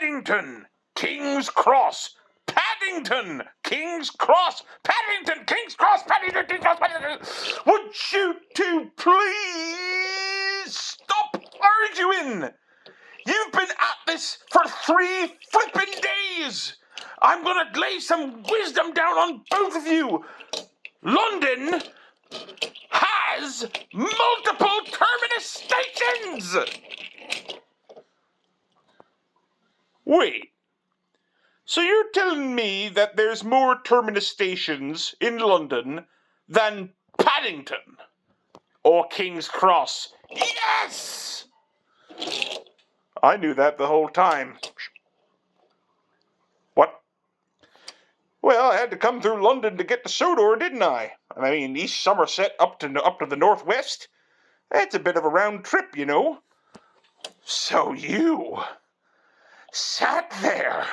Paddington, King's Cross. Paddington, King's Cross. Paddington, King's Cross. Paddington, King's Cross. Paddington. Would you two please stop arguing? You've been at this for 3 flippin' days. I'm gonna lay some wisdom down on both of you. London has multiple terminus stations. Wait. So you're telling me that there's more terminus stations in London than Paddington or King's Cross? Yes! I knew that the whole time. What? Well, I had to come through London to get to Sodor, didn't I? I mean, East Somerset up to the northwest. That's a bit of a round trip, you know. So you sat there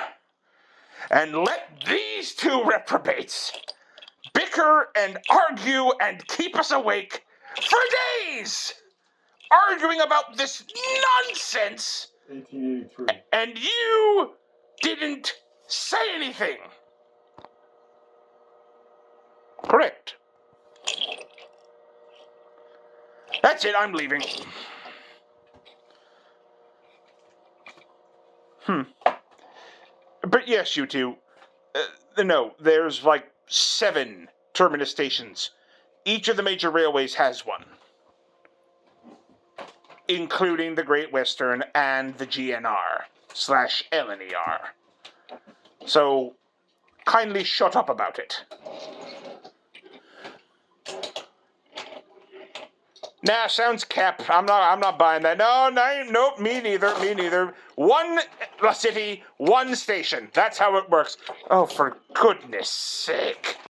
and let these two reprobates bicker and argue and keep us awake for days, arguing about this nonsense. 1883. And you didn't say anything. Correct. That's it, I'm leaving. But yes, you two. No, there's like 7 terminus stations. Each of the major railways has one, including the Great Western and the GNR/LNER. So, kindly shut up about it. Nah, sounds cap. I'm not buying that. Nope, me neither. One city, one station. That's how it works. Oh, for goodness sake.